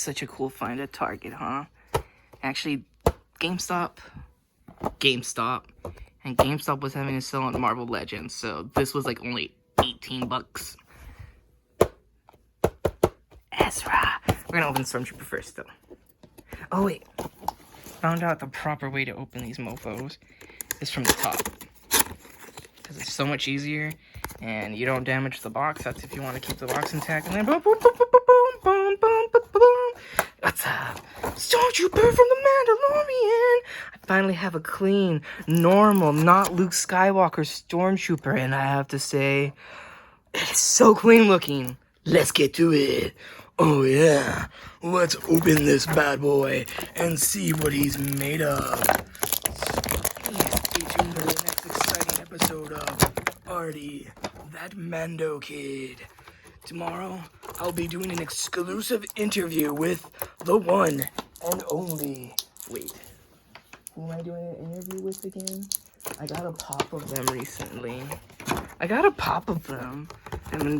such a cool find at Target, huh? Actually, GameStop, and GameStop was having a sale on Marvel Legends, so this was like only 18 bucks. Ezra! We're gonna open Stormtrooper first, though. Oh, wait. Found out the proper way to open these mofos is from the top. Because it's so much easier, and you don't damage the box. That's if you want to keep the box intact. And then boom, boom, boom, boom, boom, boom, boom, boom, boom. What's up? Stormtrooper from the Mandalorian! I finally have a clean, normal, not Luke Skywalker Stormtrooper, and I have to say, it's so clean looking. Let's get to it. Oh yeah, let's open this bad boy and see what he's made of. Yeah, stay tuned for the next exciting episode of Artie, that Mando kid. Tomorrow, I'll be doing an exclusive interview with the one and only. Wait, who am I doing an interview with again? I got a pop of them recently. I'm gonna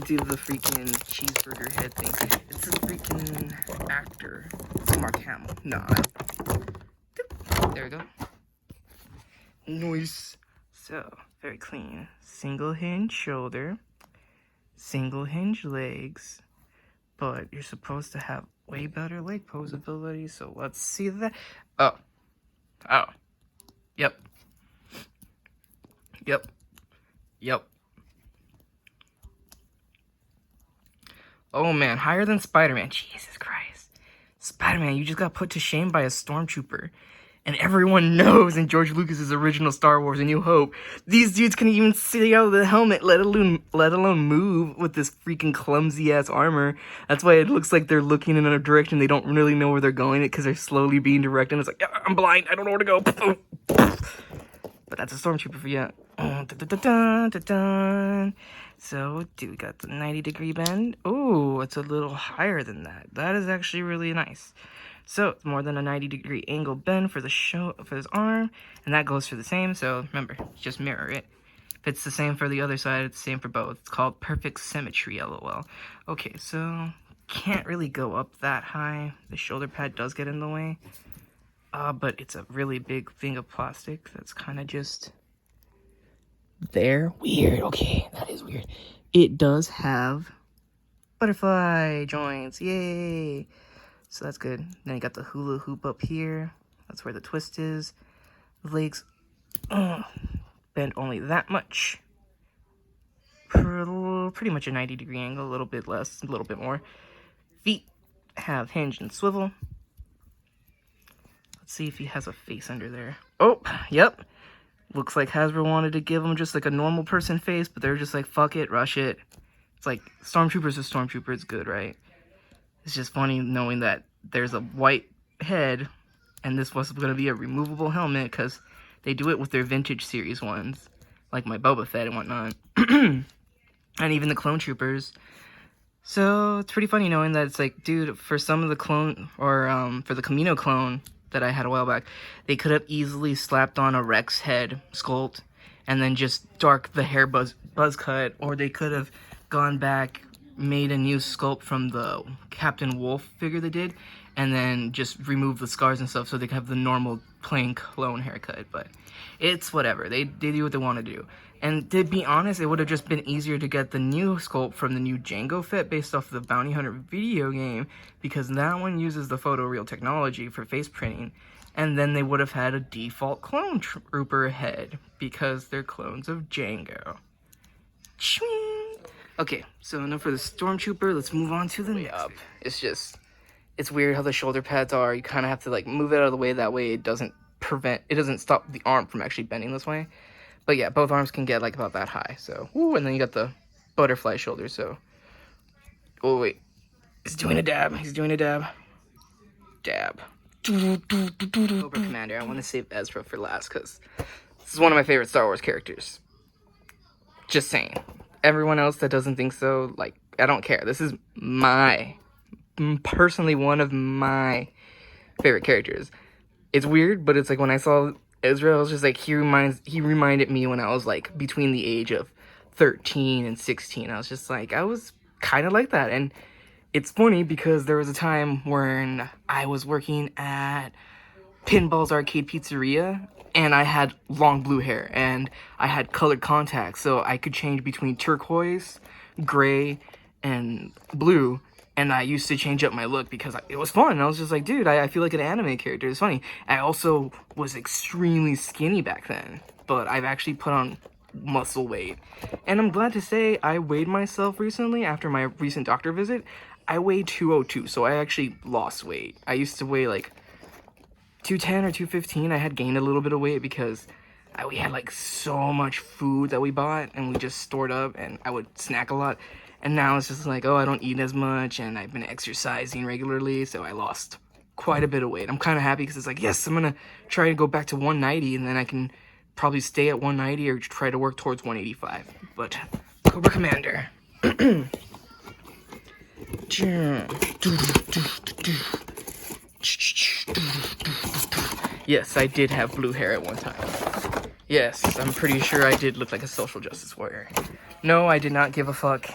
do the freaking cheeseburger head thing. It's a freaking actor. It's Mark Hamill. No. There we go. Nice. So, very clean. Single hinge shoulder. Single hinge legs. But you're supposed to have way better leg posability, so let's see that. Oh. Yep. Oh man, higher than Spider-Man. Jesus Christ. Spider-Man, you just got put to shame by a stormtrooper. And everyone knows in George Lucas's original Star Wars A New Hope, these dudes couldn't even see out of the helmet, let alone move with this freaking clumsy-ass armor. That's why it looks like they're looking in a direction they don't really know where they're going, because they're slowly being directed. And it's like, I'm blind, I don't know where to go. But that's a stormtrooper for you. So, we got the 90-degree bend. Oh, it's a little higher than that. That is actually really nice. So, it's more than a 90-degree angle bend for his arm, and that goes for the same. So, remember, just mirror it. If it's the same for the other side, it's the same for both. It's called perfect symmetry, lol. Okay, so, can't really go up that high. The shoulder pad does get in the way. But it's a really big thing of plastic that's kind of just there. Weird. Okay, that is weird. It does have butterfly joints. Yay! So that's good. Then you got the hula hoop up here. That's where the twist is. Legs bend only that much. Pretty much a 90-degree angle. A little bit less, a little bit more. Feet have hinge and swivel. Let's see if he has a face under there. Oh, yep. Looks like Hasbro wanted to give him just like a normal person face, but they're just like, fuck it, rush it. It's like, Stormtrooper's a Stormtrooper, it's good, right? It's just funny knowing that there's a white head, and this was going to be a removable helmet, because they do it with their vintage series ones, like my Boba Fett and whatnot. And even the Clone Troopers. So, it's pretty funny knowing that it's like, dude, for some of the clone, or for the Camino clone that I had a while back, they could have easily slapped on a Rex head sculpt and then just dark the hair buzz cut, or they could have gone back, made a new sculpt from the Captain Wolf figure they did, and then just remove the scars and stuff so they could have the normal plain clone haircut. But it's whatever, they do what they want to do. And to be honest, it would have just been easier to get the new sculpt from the new Jango Fett based off the Bounty Hunter video game, because that one uses the photoreal technology for face printing, and then they would have had a default clone trooper head, because they're clones of Jango. Okay, so enough for the Stormtrooper, let's move on to the next. It's weird how the shoulder pads are. You kind of have to like move it out of the way, that way it doesn't stop the arm from actually bending this way. But yeah, both arms can get like about that high. So, ooh, and then you got the butterfly shoulder. So, oh wait, he's doing a dab. Dab. Cobra Commander. I want to save Ezra for last because this is one of my favorite Star Wars characters. Just saying. Everyone else that doesn't think so, like, I don't care. This is personally one of my favorite characters. It's weird, but it's like when I saw Ezra, I was just like, he reminded me when I was like between the age of 13 and 16. I was just like, I was kind of like that. And it's funny because there was a time when I was working at Pinball's Arcade Pizzeria, and I had long blue hair, and I had colored contacts, so I could change between turquoise, gray, and blue, and I used to change up my look because it was fun. I was just like, dude, I feel like an anime character. It's funny. I also was extremely skinny back then, but I've actually put on muscle weight. And I'm glad to say I weighed myself recently after my recent doctor visit. I weighed 202, so I actually lost weight. I used to weigh like 210 or 215. I had gained a little bit of weight because we had like so much food that we bought and we just stored up, and I would snack a lot. And now it's just like, oh, I don't eat as much, and I've been exercising regularly, so I lost quite a bit of weight. I'm kind of happy because it's like, yes, I'm gonna try to go back to 190, and then I can probably stay at 190 or try to work towards 185. But Cobra Commander. Yes, I did have blue hair at one time. Yes, I'm pretty sure I did look like a social justice warrior. No, I did not give a fuck.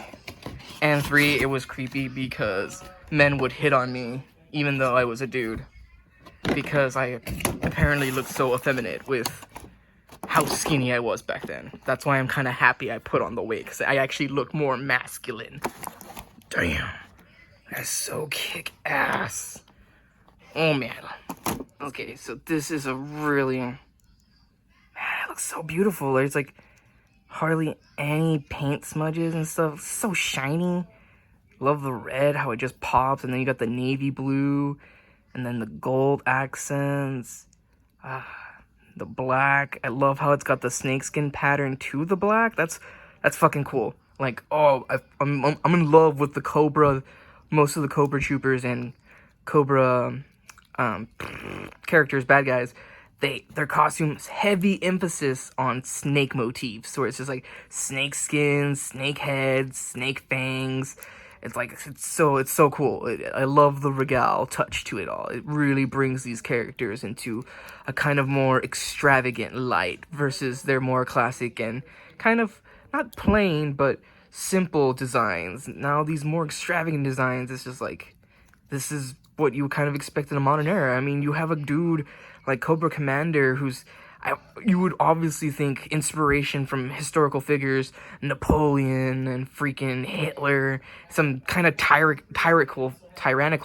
And 3, it was creepy because men would hit on me even though I was a dude. Because I apparently looked so effeminate with how skinny I was back then. That's why I'm kind of happy I put on the weight, because I actually looked more masculine. Damn. That's so kick-ass. Oh, man. Okay, so this is a really... Man, it looks so beautiful. There's, like, hardly any paint smudges and stuff. It's so shiny. Love the red, how it just pops. And then you got the navy blue. And then the gold accents. The black. I love how it's got the snakeskin pattern to the black. That's fucking cool. Like, oh, I'm in love with the Cobra... Most of the Cobra Troopers and Cobra characters, bad guys, their costumes heavy emphasis on snake motifs. So it's just like snake skins, snake heads, snake fangs. It's like it's so cool. I love the Regal touch to it all. It really brings these characters into a kind of more extravagant light versus their more classic and kind of not plain but simple designs. Now these more extravagant designs, it's just like, this is what you kind of expect in a modern era. I mean, you have a dude like Cobra Commander who's, you would obviously think inspiration from historical figures, Napoleon and freaking Hitler, some kind of tyrannical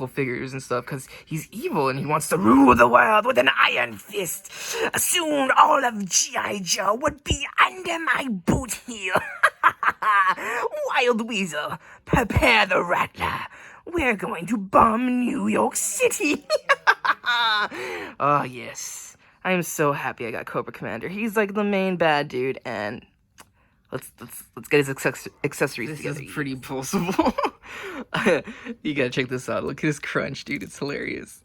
figures and stuff, because he's evil and he wants to rule the world with an iron fist. Soon all of G.I. Joe would be under my boot heel. Wild Weasel, prepare the Rattler. We're going to bomb New York City. Oh, yes. I'm so happy I got Cobra Commander. He's like the main bad dude, and let's get his accessories together. This is pretty pulsable. You gotta check this out. Look at his crunch, dude. It's hilarious.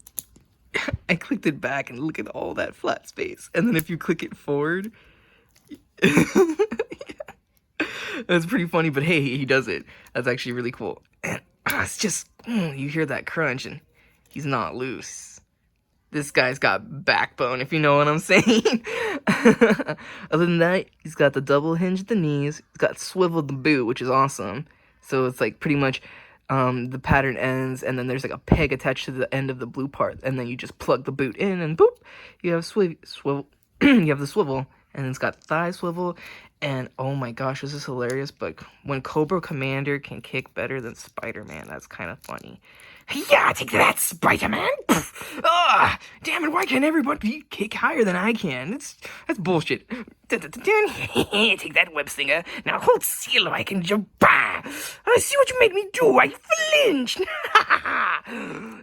I clicked it back and look at all that flat space. And then if you click it forward... That's pretty funny, but hey, he does it. That's actually really cool. And it's just, you hear that crunch and he's not loose. This guy's got backbone, if you know what I'm saying. Other than that, he's got the double hinge at the knees. He's got swiveled the boot, which is awesome. So it's like pretty much the pattern ends, and then there's like a peg attached to the end of the blue part, and then you just plug the boot in, and boop, you have swivel. You have the swivel, and it's got thigh swivel. And oh my gosh, this is hilarious, but when Cobra Commander can kick better than Spider-Man, that's kind of funny. Yeah, take that, Spider-Man! Ah, damn it, why can't everybody kick higher than I can? That's bullshit. Take that, web slinger. Now hold still so I can jump. I see what you made me do. I flinched.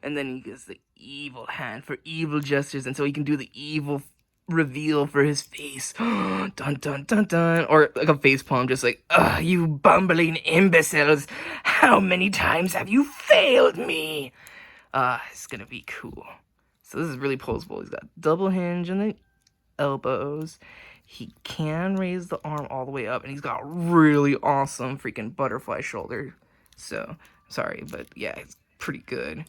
And then he gets the evil hand for evil gestures, and so he can do the evil reveal for his face. Dun dun dun dun. Or like a face palm, just like, you bumbling imbeciles, how many times have you failed me? It's gonna be cool. So this is really posable. He's got double hinge in the elbows. He can raise the arm all the way up, and he's got really awesome freaking butterfly shoulder. So sorry, but yeah, it's pretty good.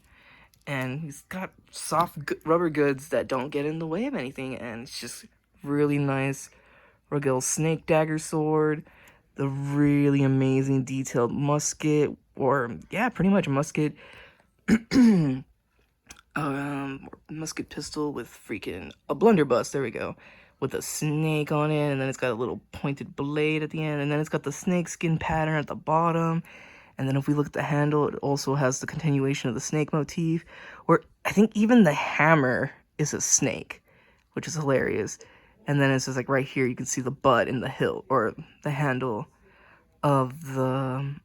And he's got soft rubber goods that don't get in the way of anything. And it's just really nice. Regal snake dagger sword. The really amazing detailed musket or yeah, pretty much musket. Musket pistol with freaking a blunderbuss. There we go, with a snake on it, and then it's got a little pointed blade at the end, and then it's got the snake skin pattern at the bottom. And then if we look at the handle, it also has the continuation of the snake motif, or I think even the hammer is a snake, which is hilarious. And then it's just like right here, you can see the butt in the hilt, or the handle of the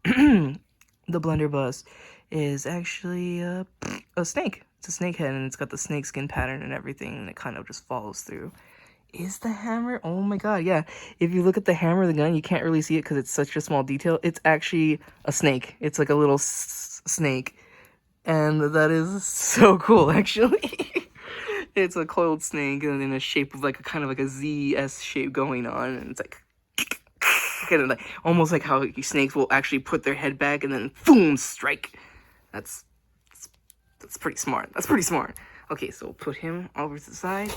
the blunderbuss is actually a snake. It's a snake head, and it's got the snake skin pattern and everything, and it kind of just follows through. Is the hammer? Oh my god, yeah. If you look at the hammer of the gun, you can't really see it because it's such a small detail. It's actually a snake. It's like a little snake. And that is so cool, actually. It's a coiled snake and in a shape of like a kind of like a Z-S shape going on. And it's like, kind of like almost like how snakes will actually put their head back and then boom, strike. That's pretty smart. That's pretty smart. Okay, so we'll put him over to the side.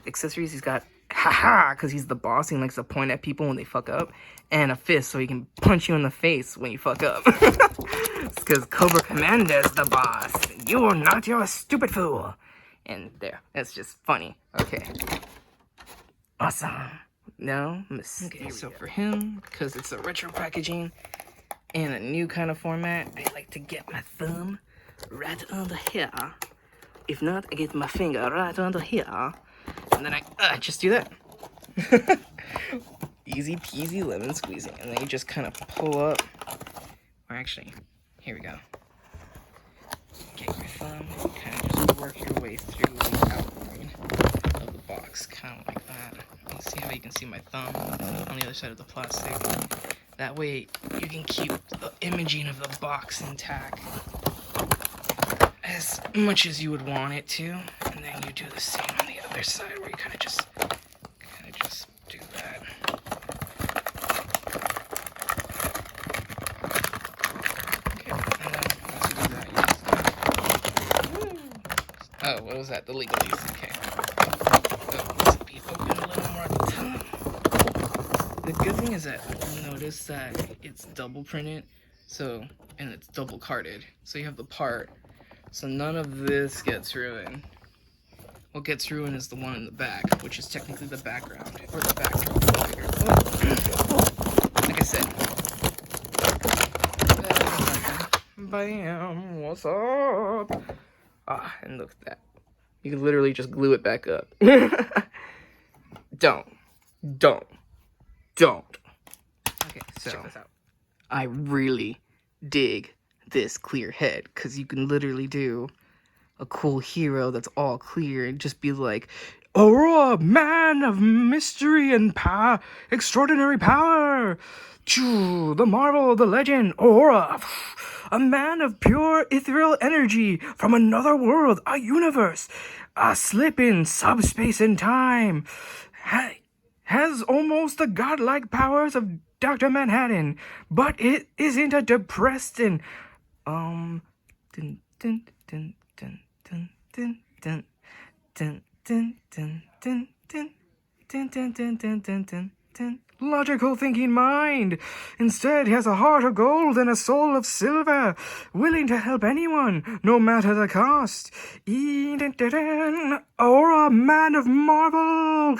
Accessories, he's got haha, because he's the boss. He likes to point at people when they fuck up. And a fist, so he can punch you in the face when you fuck up. It's because Cobra Commander's the boss. You are not, you're a stupid fool. And there, that's just funny. Okay. Awesome. No mistake. Okay, so for him, because it's a retro packaging and a new kind of format, I like to get my thumb right under here. If not, I get my finger right under here. And then I just do that. Easy peasy lemon squeezing. And then you just kind of pull up. Or actually, here we go. Get your thumb, kind of just work your way through the outline of the box, kind of like that. You see how you can see my thumb on the other side of the plastic? That way you can keep the imaging of the box intact as much as you would want it to. And then you do the same on the other side where you kind of just do that. Okay, and then once you do that, you just... Oh, what was that? The legalese. Okay. So let's be open a little more at the top. The good thing is that you'll notice that it's double printed, so, and it's double carded. So you have the part, so none of this gets ruined. What gets ruined is the one in the back, which is technically the background, or the backdrop. Oh. Like I said. Bam, what's up? Ah, and look at that. You can literally just glue it back up. Don't. Okay, so check this out. I really dig this clear head, because you can literally do a cool hero that's all clear and just be like, Aurora, man of mystery and power, extraordinary power. The marvel, the legend, Aurora, a man of pure ethereal energy from another world, a universe, a slip in subspace and time. Has almost the godlike powers of Dr. Manhattan, but it isn't a depressed and dun dun dun dun dun dun dun dun dun dun dun dun dun dun dun dun dun. Logical thinking mind. Instead, he has a heart of gold and a soul of silver, willing to help anyone, no matter the cost. Or a man of marvel.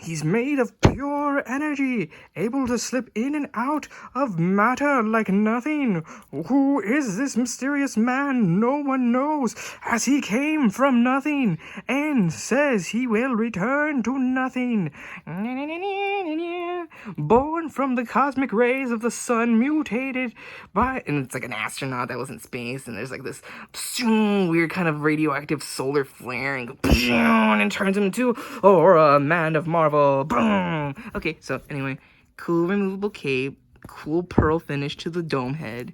He's made of pure energy, able to slip in and out of matter like nothing. Who is this mysterious man? No one knows, as he came from nothing and says he will return to nothing. Born from the cosmic rays of the sun, mutated by... And it's like an astronaut that was in space, and there's like this weird kind of radioactive solar flare, and turns him into a man of marvel. Boom. Okay, so anyway, cool removable cape, cool pearl finish to the dome head.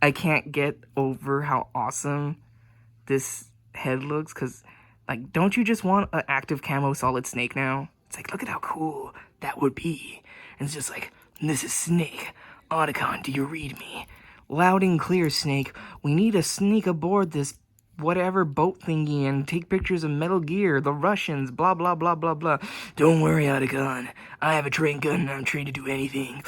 I can't get over how awesome this head looks, because, like, don't you just want an active camo Solid Snake now? It's like, look at how cool that would be. And it's just like, this is Snake. Otacon, do you read me? Loud and clear, Snake. We need to sneak aboard this whatever boat thingy and take pictures of Metal Gear, the Russians, blah, blah, blah, blah, blah. Don't worry, Otacon. I have a trained gun and I'm trained to do anything.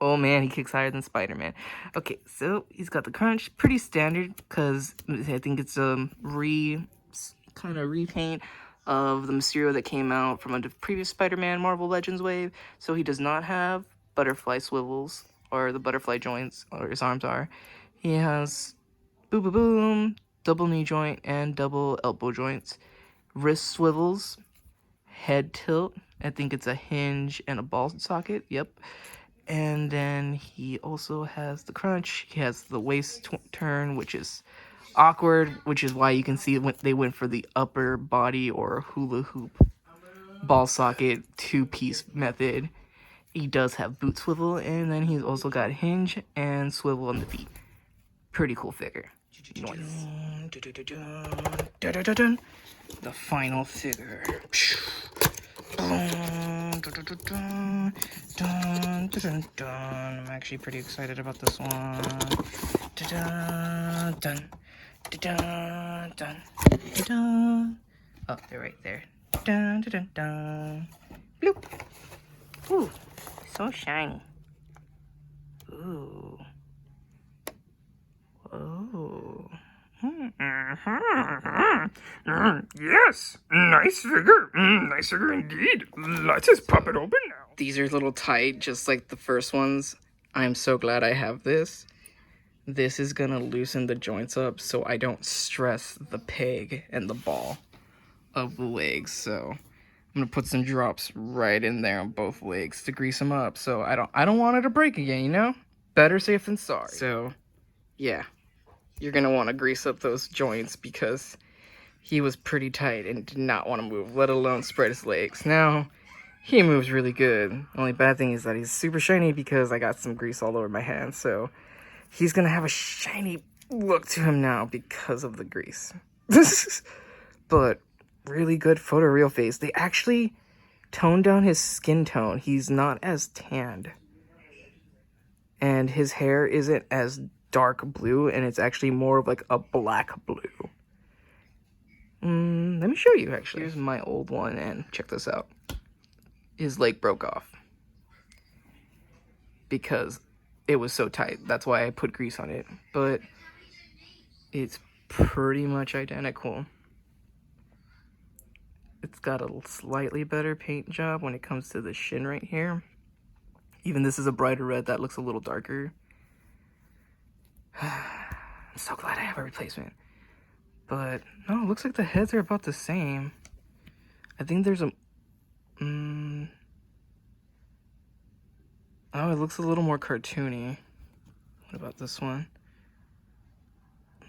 Oh man, he kicks higher than Spider-Man. Okay, so he's got the crunch. Pretty standard, because I think it's a kind of repaint of the Mysterio that came out from a previous Spider-Man Marvel Legends wave. So he does not have butterfly swivels, or the butterfly joints, or his arms are. He has boom boom boom, double knee joint, and double elbow joints. Wrist swivels, head tilt. I think it's a hinge and a ball socket. Yep. And then he also has the crunch. He has the waist turn, which is awkward, which is why you can see they went for the upper body or hula hoop ball socket 2-piece method. He does have boot swivel, and then he's also got hinge and swivel on the feet. Pretty cool figure. Noise. The final figure. I'm actually pretty excited about this one. Oh, they're right there. Bloop. Ooh, so shiny. Ooh. Oh. Yes, nice figure. Nice figure indeed. Let's just pop it open now. These are a little tight, just like the first ones. I'm so glad I have this. This is gonna loosen the joints up so I don't stress the peg and the ball of the legs. So I'm gonna put some drops right in there on both legs to grease them up. So I don't want it to break again, you know? Better safe than sorry. So yeah, you're gonna want to grease up those joints because he was pretty tight and did not want to move, let alone spread his legs. Now, he moves really good. Only bad thing is that he's super shiny because I got some grease all over my hands. So he's gonna have a shiny look to him now because of the grease. But really good photoreal face. They actually toned down his skin tone. He's not as tanned. And his hair isn't as dark blue, and it's actually more of like a black blue. Let me show you, actually. Here's my old one, and check this out. His leg broke off because it was so tight. That's why I put grease on it. But it's pretty much identical. It's got a slightly better paint job when it comes to the shin right here. Even this is a brighter red that looks a little darker. I'm so glad I have a replacement. But no, it looks like the heads are about the same. I think there's a oh, it looks a little more cartoony. What about this one?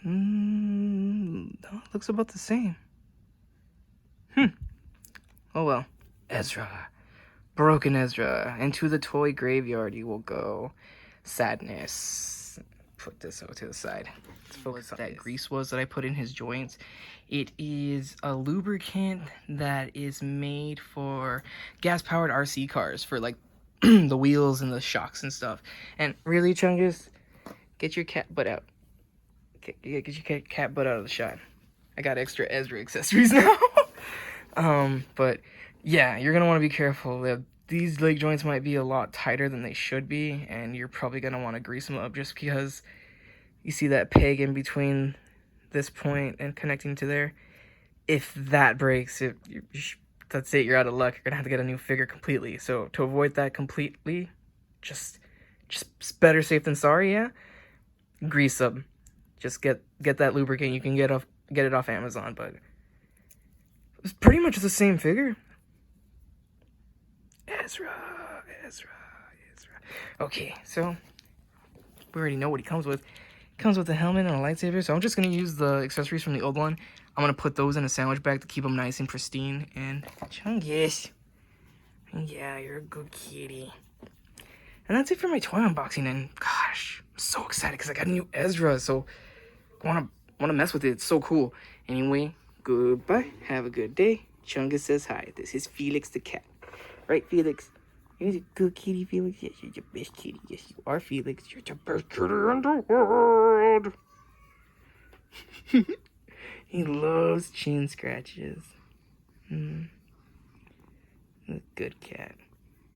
No, it looks about the same. Oh well. Ezra. Broken Ezra. Into the toy graveyard you will go. Sadness. Put this over to the side. Let's focus on that grease was that I put in his joints. It is a lubricant that is made for gas-powered RC cars, for like the wheels and the shocks and stuff. And really, Chungus, get your cat butt out. Get your cat butt out of the shot. I got extra Ezra accessories now. But yeah, you're gonna want to be careful. These leg joints might be a lot tighter than they should be, and you're probably gonna want to grease them up just because you see that peg in between this point and connecting to there. If that breaks, that's it. You're out of luck. You're gonna have to get a new figure completely. So to avoid that completely, just better safe than sorry. Yeah, grease them. Just get that lubricant. You can get it off Amazon, but it's pretty much the same figure. Ezra. Okay, so we already know what he comes with. He comes with a helmet and a lightsaber, so I'm just gonna use the accessories from the old one. I'm gonna put those in a sandwich bag to keep them nice and pristine. And Chungus, yeah, you're a good kitty. And that's it for my toy unboxing. And gosh, I'm so excited because I got a new Ezra, so I wanna mess with it. It's so cool. Anyway, goodbye. Have a good day. Chungus says hi. This is Felix the cat. Right, Felix? You're a good kitty, Felix. Yes, you're the best kitty. Yes, you are, Felix. You're the best kitty in the world. He loves chin scratches. A good cat.